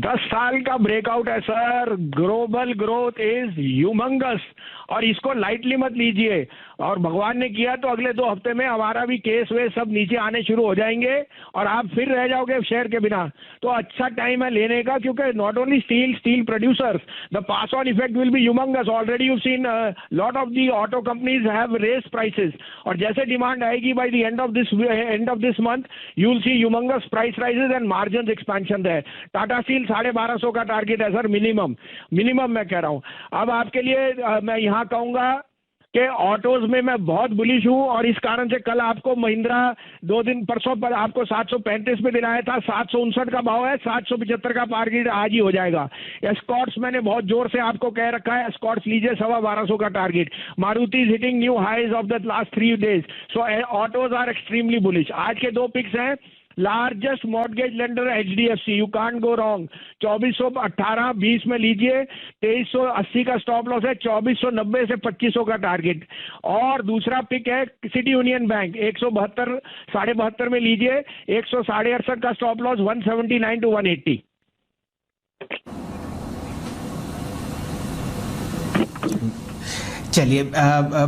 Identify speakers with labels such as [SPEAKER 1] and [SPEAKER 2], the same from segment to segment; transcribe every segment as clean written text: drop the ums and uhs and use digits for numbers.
[SPEAKER 1] 10 साल का ब्रेकआउट है sir. Global growth is humongous और इसको लाइटली मत लीजिए। और भगवान ने किया तो अगले 2 हफ्ते में हमारा भी केस वे सब नीचे आने शुरू हो जाएंगे और आप फिर रह जाओगे शेयर के बिना। तो अच्छा टाइम है लेने का, क्योंकि not only steel producers, the pass on effect will be humongous. Already you seen lot of the auto companies have raise prices, और जैसे डिमांड आएगी by the end of this month you will see humongous price rises and margin expansion है। Tata steel 1250 का target है sir, minimum मैं कह रहा हूं। अब आपके लिए मैं यहां कहूंगा कि ऑटोज में मैं बहुत बुलिश हूं, और इस कारण से कल आपको महिंद्रा 2 दिन परसों पर आपको 735 पे दिलाया था, 759 का भाव है, 775 का टारगेट आज ही हो जाएगा। एस्कॉर्ट्स मैंने बहुत जोर से आपको कह रखा है, एस्कॉर्ट्स लीजिए 1250 का target. Maruti is hitting new highs of the last 3 days, so autos are extremely bullish. आज के 2 पिक्स हैं। Largest mortgage lender HDFC, you can't go wrong, 2418-20 में लीजिए, 2380 का स्टॉप लॉस है, 2490 से 2500 का टारगेट। और दूसरा पिक है सिटी यूनियन बैंक, 172 72.5 में लीजिए, 168.5 का स्टॉप लॉस, 179 to 180।
[SPEAKER 2] चलिए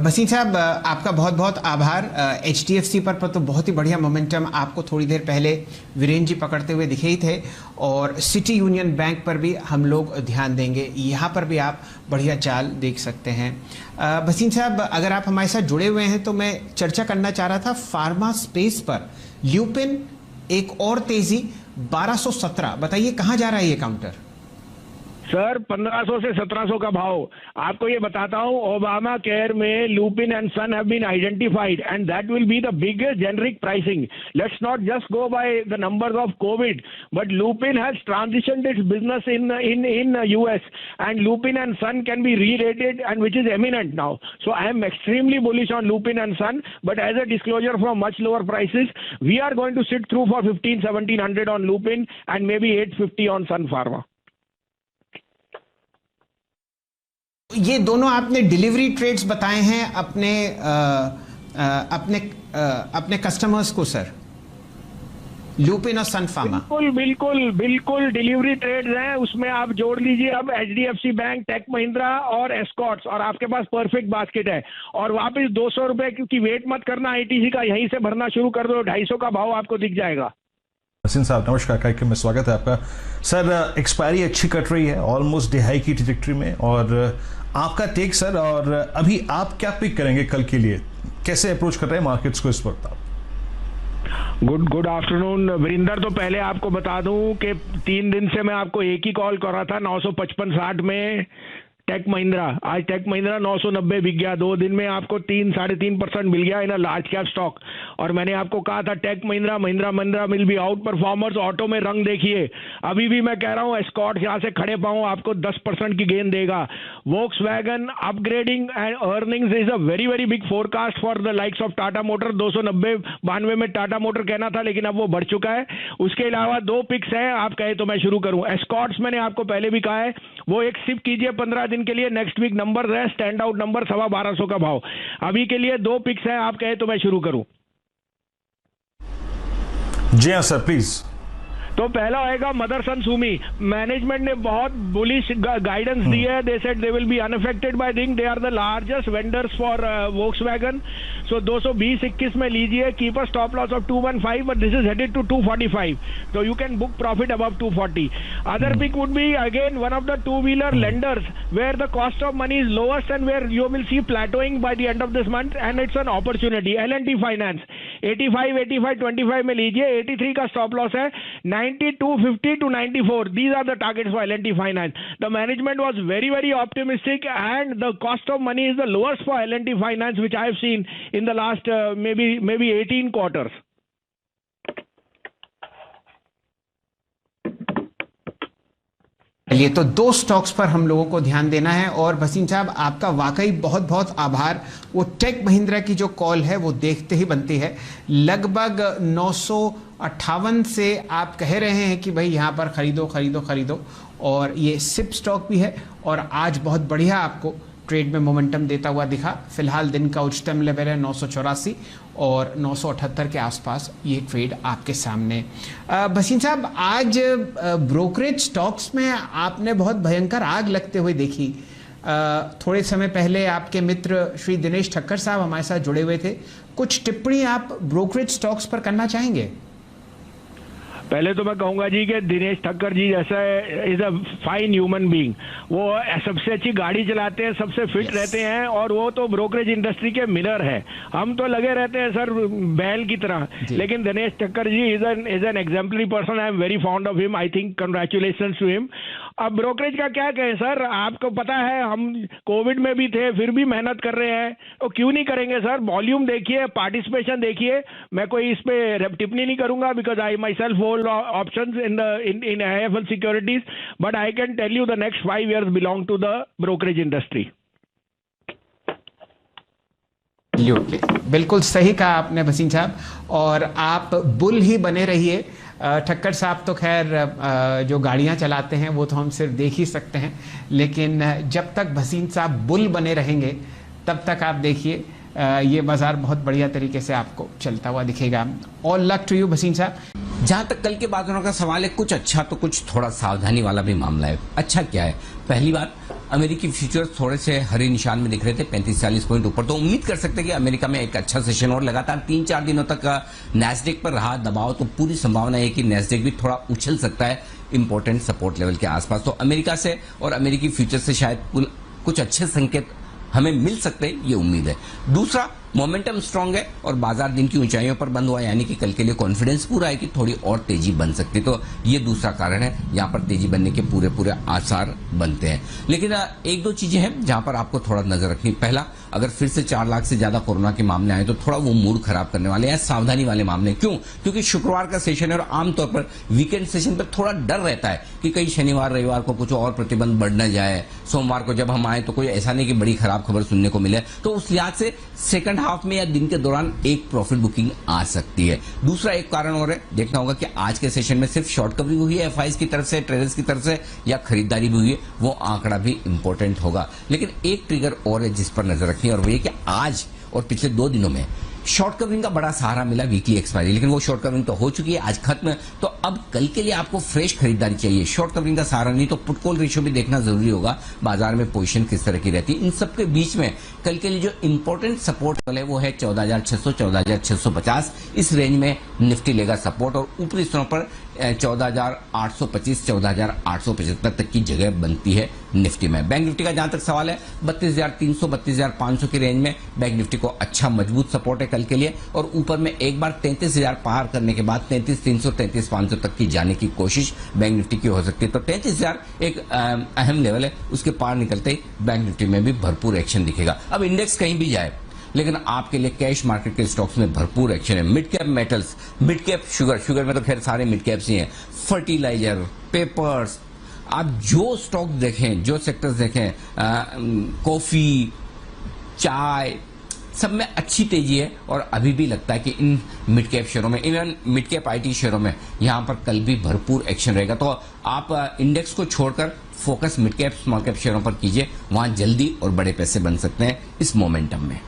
[SPEAKER 2] वसीम साहब, आपका बहुत बहुत आभार। HDFC पर तो बहुत ही बढ़िया मोमेंटम आपको थोड़ी देर पहले वीरेंद्र जी पकड़ते हुए दिखे ही थे, और सिटी यूनियन बैंक पर भी हम लोग ध्यान देंगे, यहाँ पर भी आप बढ़िया चाल देख सकते हैं। वसीम साहब, अगर आप हमारे साथ जुड़े हुए हैं तो मैं चर्चा करना चाह रहा था फार्मा स्पेस पर। ल्यूपिन एक और तेजी 1217, बताइए कहाँ जा रहा है ये काउंटर?
[SPEAKER 1] सर 1500 से 1700 का भाव। आपको ये बताता हूं, ओबामा केयर में Lupin and Sun have been identified and that will be the biggest generic pricing. Let's not just go by the numbers of Covid, but Lupin has transitioned its business in US, and Lupin and Son can be re-rated, and which is eminent now. So I am extremely bullish on Lupin and Son, but as a disclosure, from much lower prices, we are going to sit through for 1700 on Lupin and maybe 850 on Sun Pharma.
[SPEAKER 2] ये दोनों आपने delivery trades बताए हैं अपने customers को sir, Lupin और सन pharma.
[SPEAKER 1] बिल्कुल delivery trades हैं, उसमें आप जोड़ लीजिए अब HDFC बैंक, टेक महिंद्रा और एस्कॉर्ट्स, और आपके पास परफेक्ट बास्केट है। और वापस 200 रुपए क्योंकि वेट मत करना ITC का, यहीं से भरना शुरू कर दो, 250 का भाव आपको दिख जाएगा।
[SPEAKER 3] वसीम साहब नमस्कार, कार्यक्रम में स्वागत है आपका। सर एक्सपायरी अच्छी कट रही है, ऑलमोस्ट डिहाई की ट्रैजेक्टरी में, और आपका टेक सर, और अभी आप क्या पिक करेंगे कल के लिए, कैसे अप्रोच कर रहे हैं मार्केट्स को इस वक्त आप?
[SPEAKER 1] Good afternoon Virendra. तो पहले आपको बता दूं कि 3 दिन से मैं आपको एक ही कॉल कर रहा था 955.60 में टेक महिंद्रा। आज टेक महिंद्रा 990 बिक गया। 2 दिन में आपको 3-3.5% मिल गया in a large cap stock. और मैंने आपको कहा था tech Mahindra will be out performers. Auto में रंग देखिए, अभी भी मैं कह रहा हूं एस्कॉर्ट यहां से खड़े पाऊं आपको 10% की गेन देगा। Volkswagen upgrading and earnings is a very very big forecast for the likes of Tata motor. 290-92 में टाटा मोटर कहना था, लेकिन अब वो बढ़ चुका है। उसके अलावा 2 पिक्स हैं, आप कहे तो मैं शुरू करूं। एस्कॉर्ट्स मैंने आपको पहले भी कहा है, वो एक सिप कीजिए 15 दिन के लिए। नेक्स्ट वीक नंबर है, स्टैंड आउट नंबर 1250 का भाव। अभी के लिए 2 पिक्स हैं, आप कहे तो मैं शुरू करूं।
[SPEAKER 3] जी हाँ सर प्लीज।
[SPEAKER 1] तो पहला आएगा मदरसन सुमी। मैनेजमेंट ने बहुत बुलिश गाइडेंस दी है। They said they will be unaffected by thing, they are the largest vendors for Volkswagen. So 220-21 में लीजिए, keep a stop loss of 215, but this is headed to 245, so you can book profit above 240. Other pick would be again one of the two-wheeler lenders where the cost of money is lowest and where you will see plateauing by the end of this month, and it's an opportunity. L&T Finance 85-25 में लीजिए, 83 का stop loss है, 92.50 to 94. These are the targets for L&T Finance. The management was very very optimistic, and the cost of money is the lowest for L&T Finance, which I have seen in the last maybe 18 quarters.
[SPEAKER 2] चलिए, तो 2 stocks पर हम लोगों को ध्यान देना है। और वसीम साहब, आपका वाकई बहुत बहुत आभार। वो टेक महिंद्रा की जो कॉल है वो देखते ही बनती है। लगभग 958 से आप कह रहे हैं कि भाई यहाँ पर खरीदो, और ये सिप स्टॉक भी है, और आज बहुत बढ़िया आपको ट्रेड में मोमेंटम देता हुआ दिखा। फिलहाल दिन का उच्चतम लेवल है 984 और 978 के आसपास ये ट्रेड आपके सामने। भसीन साहब, आज ब्रोकरेज स्टॉक्स में आपने बहुत भयंकर आग लगते हुए देखी। थोड़े समय पहले आपके मित्र श्री दिनेश ठक्कर साहब हमारे साथ जुड़े हुए थे। कुछ टिप्पणी आप ब्रोकरेज स्टॉक्स पर करना चाहेंगे?
[SPEAKER 1] पहले तो मैं कहूंगा जी कि दिनेश ठक्कर जी जैसा is a fine human being. वो सबसे अच्छी गाड़ी चलाते हैं, सबसे फिट रहते हैं, और वो तो ब्रोकरेज इंडस्ट्री के मिरर है। हम तो लगे रहते हैं सर बैल की तरह, लेकिन Dinesh Thakkar ji is an exemplary person. I am very fond of him. I think congratulations to him. अब ब्रोकरेज का क्या कहें सर, आपको पता है हम कोविड में भी थे, फिर भी मेहनत कर रहे हैं, तो क्यों नहीं करेंगे सर? वॉल्यूम देखिए, पार्टिसिपेशन देखिए। मैं कोई इस पे टिप्पणी नहीं करूंगा because I my self hold options in IIFL Securities, but I can tell you the next 5 years belong to the brokerage industry.
[SPEAKER 2] बिल्कुल सही कहा आपने भसीन साहब, और आप बुल ही बने रहिए। ठक्कर साहब तो खैर जो गाड़ियां चलाते हैं वो तो हम सिर्फ देख ही सकते हैं, लेकिन जब तक भसीन साहब बुल बने रहेंगे तब तक आप देखिए ये बाजार बहुत बढ़िया तरीके से आपको चलता हुआ दिखेगा। All luck to you Bhasin साहब।
[SPEAKER 4] जहां तक कल के बाजारों का सवाल है, कुछ अच्छा तो कुछ थोड़ा सावधानी वाला भी मामला है। अच्छा क्या है? पहली बात, अमेरिकी फ्यूचर्स थोड़े से हरे निशान में दिख रहे थे, 35-40 पॉइंट ऊपर। तो उम्मीद कर सकते हैं कि अमेरिका में एक अच्छा सेशन और लगातार 3-4 दिनों तक नैस्डैक पर रहा दबाव, तो पूरी संभावना है कि नैस्डैक भी थोड़ा उछल सकता है इंपॉर्टेंट सपोर्ट लेवल के आसपास। तो अमेरिका से और अमेरिकी फ्यूचर से शायद कुछ अच्छे संकेत हमें मिल सकते हैं, ये उम्मीद है। दूसरा, मोमेंटम स्ट्रांग है और बाजार दिन की ऊंचाइयों पर बंद हुआ, यानी कि कल के लिए कॉन्फिडेंस पूरा है कि थोड़ी और तेजी बन सकती है। तो ये दूसरा कारण है, यहां पर तेजी बनने के पूरे आसार बनते हैं। लेकिन एक दो चीजें हैं जहां पर आपको थोड़ा नजर रखनी। पहला, अगर फिर से 4 लाख से ज्यादा कोरोना के मामले आए तो थोड़ा वो मूड खराब करने वाले हैं, सावधानी वाले मामले। क्यों? क्योंकि शुक्रवार का सेशन है और आमतौर पर वीकेंड सेशन पर थोड़ा डर रहता है कि कहीं शनिवार रविवार को कुछ और प्रतिबंध बढ़ न जाए, सोमवार को जब हम आए तो कोई ऐसा नहीं कि बड़ी खराब खबर सुनने को मिले। तो उस लिहाज से सेकंड हाफ में या दिन के दौरान एक प्रॉफिट बुकिंग आ सकती है। दूसरा एक कारण और है, देखना होगा कि आज के सेशन में सिर्फ शॉर्ट कवरिंग हुई है एफआईज की तरफ से, ट्रेडर्स की तरफ से, या खरीदारी भी हुई है, वो आंकड़ा भी इंपॉर्टेंट होगा। लेकिन एक ट्रिगर और है जिस पर नजर रखनी है, और वो ये कि आज और पिछले 2 दिनों में शॉर्ट कवरिंग का बड़ा सहारा मिला वीकली एक्सपायरी, लेकिन वो शॉर्ट कवरिंग तो हो चुकी है, आज खत्म है। तो अब कल के लिए आपको फ्रेश खरीदारी चाहिए, शॉर्ट कवरिंग का सहारा नहीं। तो पुट कॉल रेशियो भी देखना जरूरी होगा, बाजार में पोजीशन किस तरह की रहती है। इन सबके बीच में कल के लिए जो इंपॉर्टेंट सपोर्ट है वो है 14,600 14,650। इस रेंज में निफ्टी लेगा सपोर्ट, और ऊपरी स्तरों पर 14,825 14,875 तक की जगह बनती है निफ्टी में। बैंक निफ्टी का जहां तक सवाल है, 32,300 32,500 की रेंज में बैंक निफ्टी को अच्छा मजबूत सपोर्ट है कल के लिए, और ऊपर में एक बार 33,000 पार करने के बाद 33,300 33,500 तक की जाने की कोशिश बैंक निफ्टी की हो सकती है। तो 33,000 एक अहम लेवल है, उसके पार निकलते ही बैंक निफ्टी में भी भरपूर एक्शन दिखेगा। अब इंडेक्स कहीं भी जाए, लेकिन आपके लिए कैश मार्केट के स्टॉक्स में भरपूर एक्शन है। Mid cap metals, mid cap sugar में तो खैर सारे मिड कैप्स ही हैं, फर्टिलाइजर, पेपर्स, आप जो स्टॉक देखें, जो सेक्टर्स देखें, कॉफी, चाय, सब में अच्छी तेजी है। और अभी भी लगता है कि इन मिड कैप शेयरों में, इवन मिड कैप आईटी शेयरों में यहां पर कल भी भरपूर एक्शन रहेगा। तो आप इंडेक्स को छोड़कर focus mid cap small cap शेयरों पर कीजिए, वहां जल्दी और बड़े पैसे बन सकते हैं इस मोमेंटम में।